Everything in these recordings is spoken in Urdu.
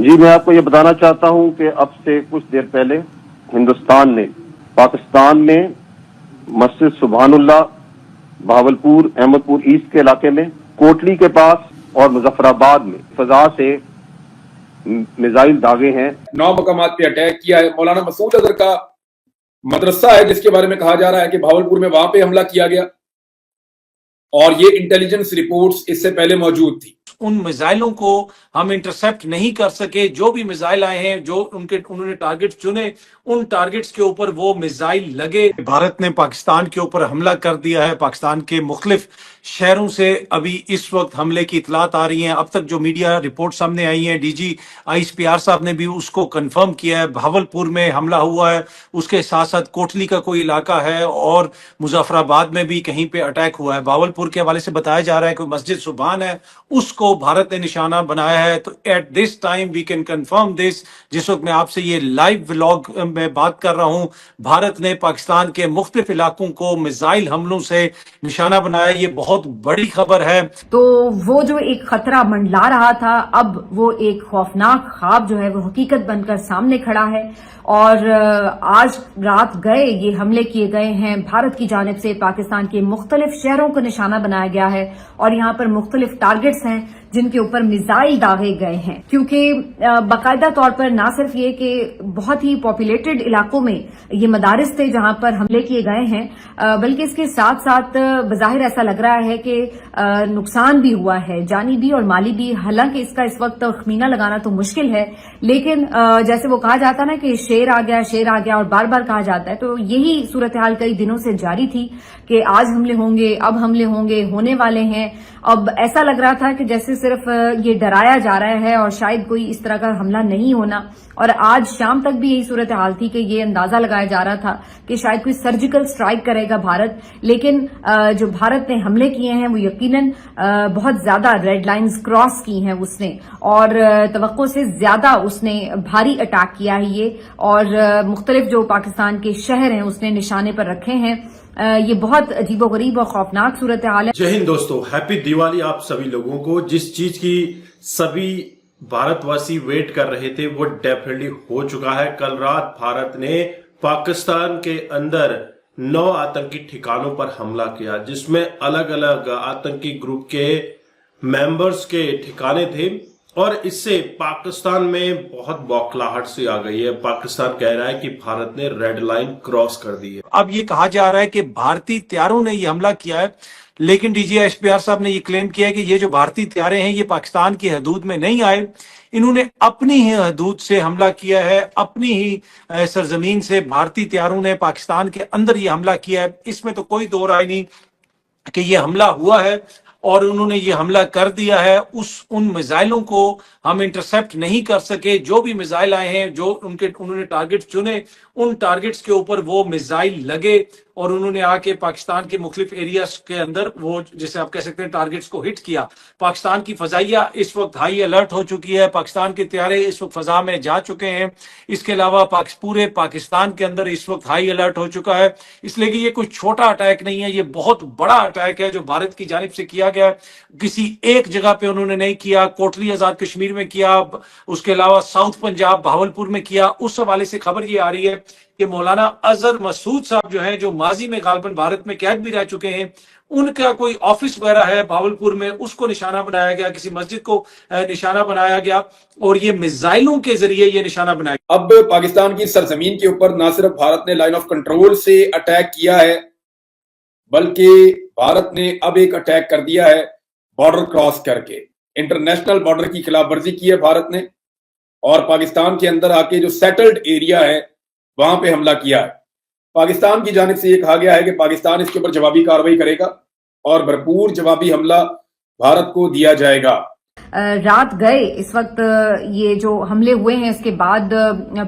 جی میں آپ کو یہ بتانا چاہتا ہوں کہ اب سے کچھ دیر پہلے ہندوستان نے پاکستان میں مسجد سبحان اللہ، بہاولپور، احمد پور ایسٹ کے علاقے میں، کوٹلی کے پاس اور مظفر آباد میں فضا سے میزائل داغے ہیں۔ 9 مقامات پہ اٹیک کیا ہے۔ مولانا مسعود اظہر کا مدرسہ ہے جس کے بارے میں کہا جا رہا ہے کہ بہاولپور میں وہاں پہ حملہ کیا گیا، اور یہ انٹیلیجنس رپورٹس اس سے پہلے موجود تھی۔ ان میزائلوں کو ہم انٹرسپٹ نہیں کر سکے، جو بھی میزائل آئے ہیں، جو انہوں نے ٹارگٹ چنے، ان ٹارگٹس کے اوپر وہ میزائل لگے۔ بھارت نے پاکستان کے اوپر حملہ کر دیا ہے۔ پاکستان کے مختلف شہروں سے ابھی اس وقت حملے کی اطلاعات آ رہی ہیں۔ اب تک جو میڈیا رپورٹ سامنے آئی ہیں، D G I S P R صاحب نے بھی اس کو کنفرم کیا ہے۔ بہاولپور میں حملہ ہوا ہے، اس کے ساتھ ساتھ کوٹلی کا کوئی علاقہ ہے، اور مظفر آباد میں بھی کہیں پہ اٹیک ہوا ہے۔ بہاولپور کے حوالے سے بتایا جا رہا ہے کہ مسجد سبحان ہے، اس کو بھارت نے نشانہ بنایا ہے۔ تو at this time we can confirm this, جس وقت میں آپ سے یہ لائیو ولاگ میں بات کر رہا ہوں، بھارت نے پاکستان کے مختلف علاقوں کو میزائل حملوں سے نشانہ بنایا۔ یہ بہت بڑی خبر ہے۔ تو وہ جو ایک خطرہ منڈلا رہا تھا، اب وہ ایک خوفناک خواب جو ہے وہ حقیقت بن کر سامنے کھڑا ہے، اور آج رات گئے یہ حملے کیے گئے ہیں بھارت کی جانب سے۔ پاکستان کے مختلف شہروں کو نشانہ بنایا گیا ہے، اور یہاں پر مختلف ٹارگٹس ہیں جن کے اوپر میزائل داغے گئے ہیں، کیونکہ باقاعدہ طور پر نہ صرف یہ کہ بہت ہی پاپولیٹڈ علاقوں میں یہ مدارس تھے جہاں پر حملے کیے گئے ہیں، بلکہ اس کے ساتھ ساتھ بظاہر ایسا لگ رہا ہے کہ نقصان بھی ہوا ہے، جانی بھی اور مالی بھی۔ حالانکہ اس کا اس وقت تخمینہ لگانا تو مشکل ہے، لیکن جیسے وہ کہا جاتا نا کہ شیر آ گیا اور بار بار کہا جاتا ہے، تو یہی صورتحال کئی دنوں سے جاری تھی کہ آج حملے ہوں گے، اب حملے ہوں گے، ہونے والے ہیں۔ اب ایسا لگ رہا تھا کہ جیسے صرف یہ ڈرایا جا رہا ہے اور شاید کوئی اس طرح کا حملہ نہیں ہونا، اور آج شام تک بھی یہی صورتحال تھی کہ یہ اندازہ لگایا جا رہا تھا کہ شاید کوئی سرجیکل سٹرائک کرے گا بھارت، لیکن جو بھارت نے حملے کیے ہیں وہ یقیناً بہت زیادہ ریڈ لائنز کراس کی ہیں اس نے، اور توقع سے زیادہ اس نے بھاری اٹیک کیا ہے یہ، اور مختلف جو پاکستان کے شہر ہیں اس نے نشانے پر رکھے ہیں۔ یہ بہت عجیب و غریب اور خوفناک صورتحال ہے۔ جے ہند دوستو، ہیپی دیوالی آپ سبھی لوگوں کو۔ جس چیز کی سبھی بھارت واسی ویٹ کر رہے تھے وہ ڈیفینیٹلی ہو چکا ہے۔ کل رات بھارت نے پاکستان کے اندر 9 آتنکی ٹھکانوں پر حملہ کیا، جس میں الگ الگ آتنکی گروپ کے ممبرز کے ٹھکانے تھے، اور اس سے پاکستان میں بہت بوکھلاہٹ سی آ گئی ہے۔ پاکستان کہہ رہا ہے کہ بھارت نے ریڈ لائن کراس کر دی ہے۔ اب یہ کہا جا رہا ہے کہ بھارتی طیاروں نے یہ حملہ کیا ہے، لیکن D G S P R صاحب نے یہ کلیم کیا ہے کہ یہ جو بھارتی طیارے ہیں یہ پاکستان کی حدود میں نہیں آئے، انہوں نے اپنی ہی حدود سے حملہ کیا ہے، اپنی ہی سرزمین سے بھارتی طیاروں نے پاکستان کے اندر یہ حملہ کیا ہے۔ اس میں تو کوئی دو رائے نہیں کہ یہ حملہ ہوا ہے، اور انہوں نے یہ حملہ کر دیا ہے۔ ان میزائلوں کو ہم انٹرسپٹ نہیں کر سکے، جو بھی میزائل آئے ہیں، جو انہوں نے ٹارگٹ چنے، ان ٹارگٹس کے اوپر وہ میزائل لگے، اور انہوں نے آ کے پاکستان کے مختلف ایریاز کے اندر وہ جسے آپ کہہ سکتے ہیں ٹارگٹس کو ہٹ کیا۔ پاکستان کی فضائیہ اس وقت ہائی الرٹ ہو چکی ہے، پاکستان کے طیارے اس وقت فضا میں جا چکے ہیں۔ اس کے علاوہ پورے پاکستان کے اندر اس وقت ہائی الرٹ ہو چکا ہے، اس لیے کہ یہ کوئی چھوٹا اٹیک نہیں ہے، یہ بہت بڑا اٹیک ہے جو بھارت کی جانب سے کیا گیا ہے۔ کسی ایک جگہ پہ انہوں نے نہیں کیا، کوٹلی آزاد کشمیر میں کیا، اس کے علاوہ ساؤتھ پنجاب بہاولپور میں کیا۔ اس حوالے سے خبر یہ آ رہی ہے کہ مولانا اظہر مسعود صاحب جو ہیں، جو ماضی میں غالباً بھارت میں قید بھی رہ چکے ہیں، ان کا کوئی آفس وغیرہ ہے بہاولپور میں، اس کو نشانہ بنایا گیا، کسی مسجد کو نشانہ بنایا گیا، اور یہ میزائلوں کے ذریعے یہ نشانہ بنایا گیا۔ اب پاکستان کی سرزمین کے اوپر نہ صرف بھارت نے لائن آف کنٹرول سے اٹیک کیا ہے، بلکہ بھارت نے اب ایک اٹیک کر دیا ہے بارڈر کراس کر کے۔ انٹرنیشنل بارڈر کی خلاف ورزی کی ہے بھارت نے، اور پاکستان کے اندر آ کے جو سیٹلڈ ایریا ہے وہاں پہ حملہ کیا ہے۔ پاکستان کی جانب سے یہ کہا گیا ہے کہ پاکستان اس کے اوپر جوابی کارروائی کرے گا، اور بھرپور جوابی حملہ بھارت کو دیا جائے گا۔ رات گئے اس وقت یہ جو حملے ہوئے ہیں، اس کے بعد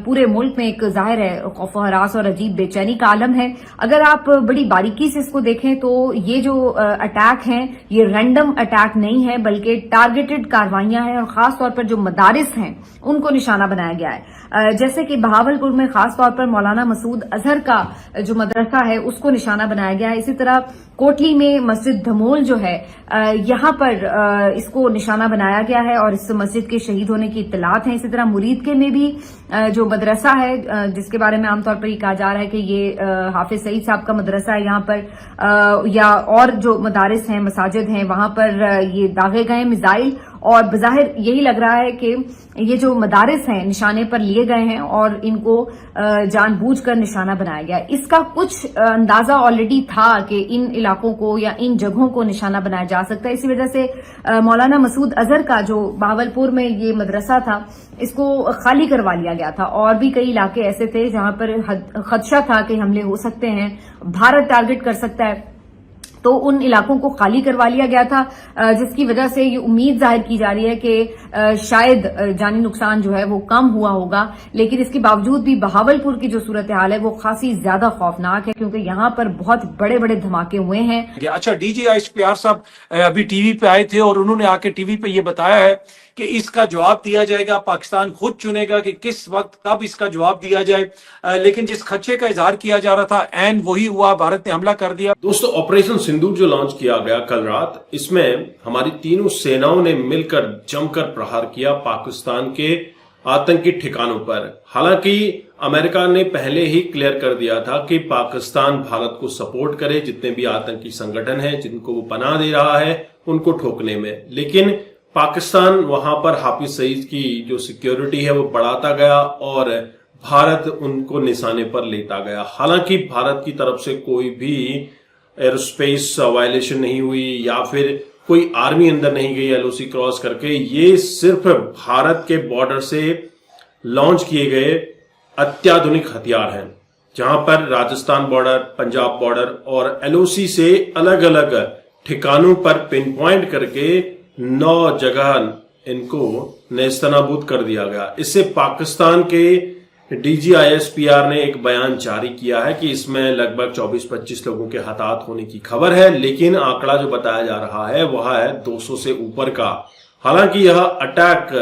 پورے ملک میں ایک ظاہر ہے خوف و ہراس اور عجیب بے چینی کا عالم ہے۔ اگر آپ بڑی باریکی سے اس کو دیکھیں تو یہ جو اٹیک ہیں یہ رینڈم اٹیک نہیں ہے، بلکہ ٹارگیٹڈ کاروائیاں ہیں، اور خاص طور پر جو مدارس ہیں ان کو نشانہ بنایا گیا ہے۔ جیسے کہ بہاولپور میں خاص طور پر مولانا مسعود اظہر کا جو مدرسہ ہے اس کو نشانہ بنایا گیا ہے۔ اسی طرح کوٹلی میں مسجد دھمول جو ہے یہاں پر اس کو نشانہ بنایا بنایا گیا ہے اور اس مسجد کے شہید ہونے کی اطلاعات ہیں. اسی طرح مرید کے میں بھی جو مدرسہ ہے جس کے بارے میں عام طور پر یہ کہا جا رہا ہے کہ یہ حافظ سعید صاحب کا مدرسہ ہے یہاں پر، یا اور جو مدارس ہیں مساجد ہیں وہاں پر یہ داغے گئے میزائل، اور بظاہر یہی لگ رہا ہے کہ یہ جو مدارس ہیں نشانے پر لیے گئے ہیں اور ان کو جان بوجھ کر نشانہ بنایا گیا. اس کا کچھ اندازہ آلریڈی تھا کہ ان علاقوں کو یا ان جگہوں کو نشانہ بنایا جا سکتا ہے. اسی وجہ سے مولانا مسعود اظہر کا جو بہاولپور میں یہ مدرسہ تھا اس کو خالی کروا لیا گیا تھا، اور بھی کئی علاقے ایسے تھے جہاں پر خدشہ تھا کہ حملے ہو سکتے ہیں، بھارت ٹارگٹ کر سکتا ہے، تو ان علاقوں کو خالی کروا لیا گیا تھا، جس کی وجہ سے یہ امید ظاہر کی جا رہی ہے کہ شاید جانی نقصان جو ہے وہ کم ہوا ہوگا. لیکن اس کے باوجود بھی بہاولپور کی جو صورتحال ہے وہ خاصی زیادہ خوفناک ہے، کیونکہ یہاں پر بہت بڑے بڑے دھماکے ہوئے ہیں. اچھا، ڈی جی HPR صاحب ابھی ٹی وی پہ آئے تھے اور انہوں نے آ کے ٹی وی پہ یہ بتایا ہے کہ اس کا جواب دیا جائے گا، پاکستان خود چنے گا کہ کس وقت کب اس کا جواب دیا جائے. لیکن جس خدشے کا اظہار کیا جا رہا تھا عین وہی ہوا، بھارت نے حملہ کر دیا. دوستو، آپریشن سندور جو لانچ کیا گیا کل رات، اس میں ہماری تینوں سیناؤں نے مل کر جم کر پرہار کیا پاکستان کے آتنکی ٹھکانوں پر. حالانکہ امریکہ نے پہلے ہی کلیئر کر دیا تھا کہ پاکستان بھارت کو سپورٹ کرے، جتنے بھی آتنکی سنگٹھن ہیں جن کو وہ پناہ دے رہا ہے ان کو ٹھوکنے میں. لیکن پاکستان وہاں پر حافظ سعید کی جو سیکیورٹی ہے وہ بڑھاتا گیا اور بھارت ان کو نشانے پر لیتا گیا. حالانکہ بھارت کی طرف سے کوئی بھی ایئر اسپیس وائلیشن نہیں ہوئی یا پھر کوئی آرمی اندر نہیں گئی LOC کراس کر کے. یہ صرف بھارت کے بارڈر سے لانچ کیے گئے اتیادھنک ہتھیار ہیں، جہاں پر راجستھان بارڈر، پنجاب بارڈر اور LOC سے الگ الگ ٹھکانوں پر پن پوائنٹ کر کے 9 جگہ ان کو نیست نابود کر دیا گیا. اس سے پاکستان کے DGISPR نے ایک بیان جاری کیا ہے کہ اس میں لگ بھگ 24-25 لوگوں کے ہلاکت ہونے کی خبر ہے، لیکن آنکڑا جو بتایا جا رہا ہے وہ ہے 200 سے اوپر کا. حالانکہ یہ اٹیک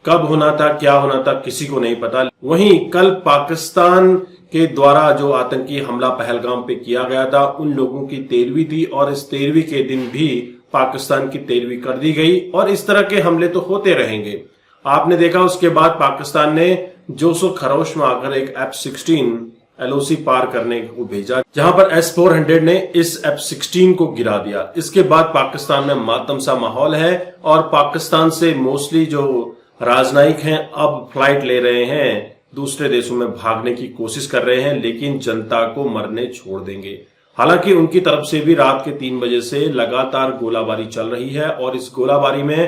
کب ہونا تھا، کیا ہونا تھا، کسی کو نہیں پتا. وہیں کل پاکستان کے دوارا جو آتنکی حملہ پہلگام پہ کیا گیا تھا ان لوگوں کی 13ویں تھی، اور اس 13ویں کے دن بھی پاکستان کی 13ویں کر دی گئی. اور اس طرح کے حملے تو ہوتے رہیں گے. آپ نے دیکھا اس کے بعد پاکستان نے جوش و خروش میں آ کر ایک F-16 LOC پار کرنے کو بھیجا، جہاں پر S-400 نے اس F-16 کو گرا دیا. اس کے بعد پاکستان میں ماتم سا ماحول ہے اور پاکستان سے موسٹلی جو راجنائک ہیں اب فلائٹ لے رہے ہیں، دوسرے دیشوں میں بھاگنے کی کوشش کر رہے ہیں، لیکن جنتا کو مرنے چھوڑ دیں گے. حالانکہ ان کی طرف سے بھی رات کے 3 بجے سے لگاتار گولہ باری چل رہی ہے، اور اس گولہ باری میں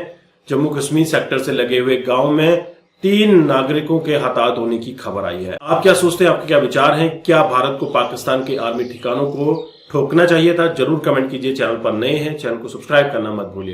جموں کشمیر سیکٹر سے لگے ہوئے گاؤں میں 3 ناگرکوں کے ہلاکت ہونے کی خبر آئی ہے. آپ کیا سوچتے ہیں، آپ کے کیا وچار ہیں؟ کیا بھارت کو پاکستان کے آرمی ٹھکانوں کو ٹھوکنا چاہیے تھا؟ ضرور کمنٹ کیجئے. چینل پر نئے ہیں چینل کو سبسکرائب کرنا مت بھولیے.